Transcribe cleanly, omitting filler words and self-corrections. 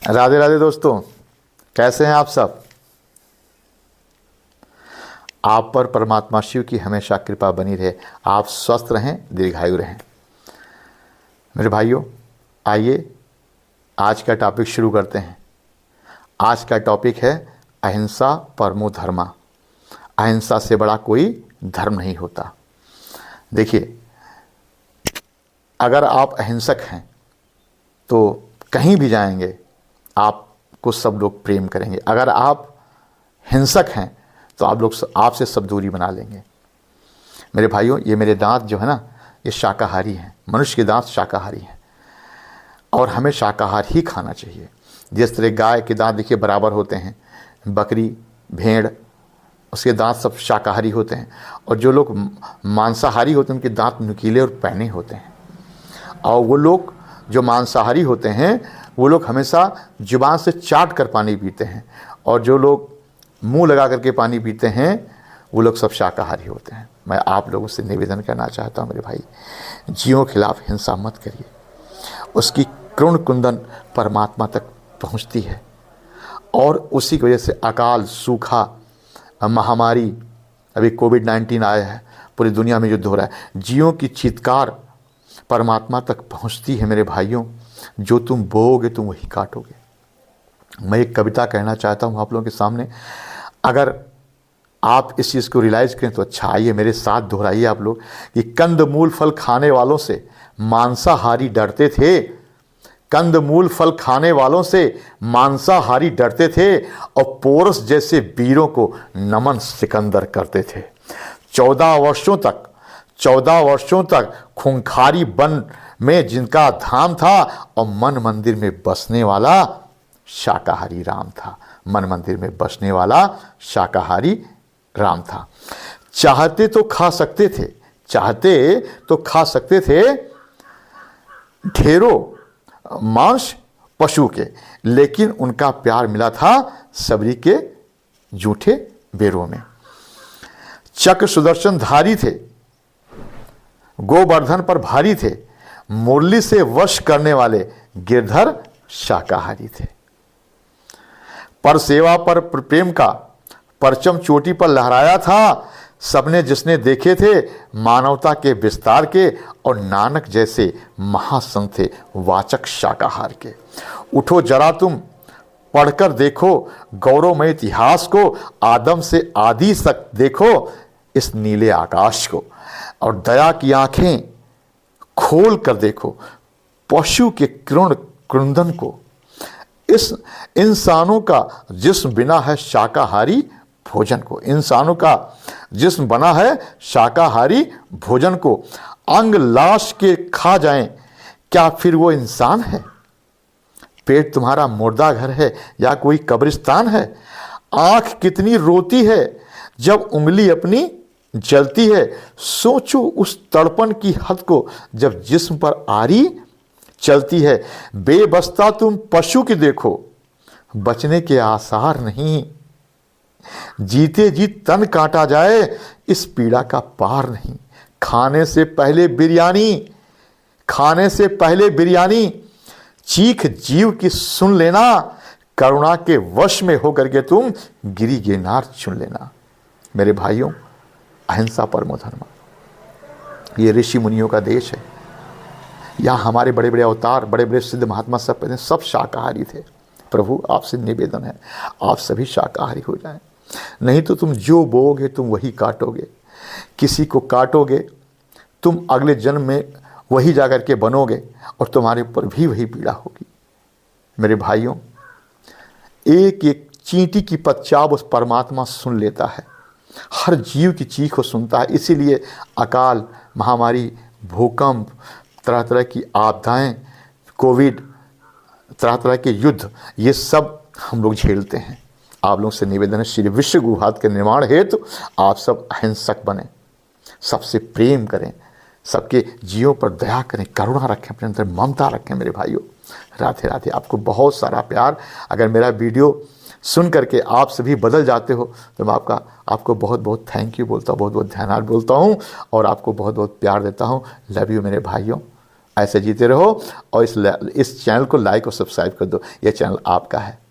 राधे राधे दोस्तों, कैसे हैं आप सब। आप पर परमात्मा शिव की हमेशा कृपा बनी रहे। आप स्वस्थ रहें, दीर्घायु रहें। मेरे भाइयों, आइए आज का टॉपिक शुरू करते हैं। आज का टॉपिक है अहिंसा परमो धर्मा। अहिंसा से बड़ा कोई धर्म नहीं होता। देखिए, अगर आप अहिंसक हैं तो कहीं भी जाएंगे आपको सब लोग प्रेम करेंगे। अगर आप हिंसक हैं तो आप लोग आपसे सब दूरी बना लेंगे। मेरे भाइयों, ये मेरे दांत जो है ना, ये शाकाहारी हैं। मनुष्य के दांत शाकाहारी हैं और हमें शाकाहार ही खाना चाहिए। जिस तरह गाय के दांत देखिए बराबर होते हैं, बकरी, भेड़, उसके दांत सब शाकाहारी होते हैं। और जो लोग मांसाहारी होते हैं उनके दांत नुकीले और पैने होते हैं। और वो लोग जो मांसाहारी होते हैं वो लोग हमेशा जुबान से चाट कर पानी पीते हैं। और जो लोग मुंह लगा करके पानी पीते हैं वो लोग सब शाकाहारी होते हैं। मैं आप लोगों से निवेदन करना चाहता हूँ मेरे भाई, जीवों के खिलाफ हिंसा मत करिए। उसकी क्रूण कुंदन परमात्मा तक पहुँचती है और उसी की वजह से अकाल, सूखा, महामारी, अभी कोविड-19 आया है, पूरी दुनिया में युद्ध हो रहा है। जीवों की चीत्कार परमात्मा तक पहुँचती है। मेरे भाइयों, जो तुम बोओगे तुम वही काटोगे। मैं एक कविता कहना चाहता हूँ आप लोगों के सामने। अगर आप इस चीज़ को रियलाइज़ करें तो अच्छा। आइए मेरे साथ दोहराइए आप लोग कि कंदमूल फल खाने वालों से मांसाहारी डरते थे। कंदमूल फल खाने वालों से मांसाहारी डरते थे और पोरस जैसे वीरों को नमन सिकंदर करते थे। 14 वर्षों तक खूंखारी वन में जिनका धाम था और मन मंदिर में बसने वाला शाकाहारी राम था। मन मंदिर में बसने वाला शाकाहारी राम था। चाहते तो खा सकते थे ढेरों मांस पशु के, लेकिन उनका प्यार मिला था सबरी के जूठे बेरों में। चक्र सुदर्शन धारी थे, गोवर्धन पर भारी थे, मुरली से वश करने वाले गिरधर शाकाहारी थे। पर सेवा पर प्रेम का परचम चोटी पर लहराया था। सबने जिसने देखे थे मानवता के विस्तार के, और नानक जैसे महासंत थे वाचक शाकाहार के। उठो जरा तुम पढ़कर देखो गौरवमय इतिहास को, आदम से आदि तक देखो इस नीले आकाश को, और दया की आंखें खोल कर देखो पशु के क्रूण क्रंदन को। इस इंसानों का जिस्म बिना है शाकाहारी भोजन को। इंसानों का जिस्म बना है शाकाहारी भोजन को। अंग लाश के खा जाएं, क्या फिर वो इंसान है? पेट तुम्हारा मुर्दा घर है या कोई कब्रिस्तान है? आंख कितनी रोती है जब उंगली अपनी जलती है। सोचो उस तड़पन की हद को जब जिस्म पर आरी चलती है। बेबस्ता तुम पशु की देखो, बचने के आसार नहीं। जीते जी तन काटा जाए, इस पीड़ा का पार नहीं। खाने से पहले बिरयानी चीख जीव की सुन लेना। करुणा के वश में होकर के तुम गिरी गिरनार चुन लेना। मेरे भाइयों, अहिंसा परमो धर्म, ये ऋषि मुनियों का देश है। यहाँ हमारे बड़े बड़े अवतार, बड़े बड़े सिद्ध महात्मा सब शाकाहारी थे। प्रभु आपसे निवेदन है, आप सभी शाकाहारी हो जाएं, नहीं तो तुम जो बोओगे तुम वही काटोगे। किसी को काटोगे तुम अगले जन्म में वही जाकर के बनोगे और तुम्हारे ऊपर भी वही पीड़ा होगी। मेरे भाइयों, एक एक चींटी की पदचाप उस परमात्मा सुन लेता है, हर जीव की चीख को सुनता है। इसीलिए अकाल, महामारी, भूकंप, तरह तरह की आपदाएं, कोविड, तरह तरह के युद्ध, ये सब हम लोग झेलते हैं। आप लोगों से निवेदन है, श्री विश्व गुरु भारत के निर्माण हेतु आप सब अहिंसक बने, सबसे प्रेम करें, सबके जीवों पर दया करें, करुणा रखें, अपने अंदर ममता रखें। मेरे भाइयों, राधे राधे। आपको बहुत सारा प्यार। अगर मेरा वीडियो सुन करके आप सभी बदल जाते हो तो मैं आपको बहुत बहुत थैंक यू बोलता हूँ, बहुत बहुत धन्यवाद बोलता हूँ और आपको बहुत बहुत प्यार देता हूँ। लव यू मेरे भाइयों। ऐसे जीते रहो और इस चैनल को लाइक और सब्सक्राइब कर दो। यह चैनल आपका है।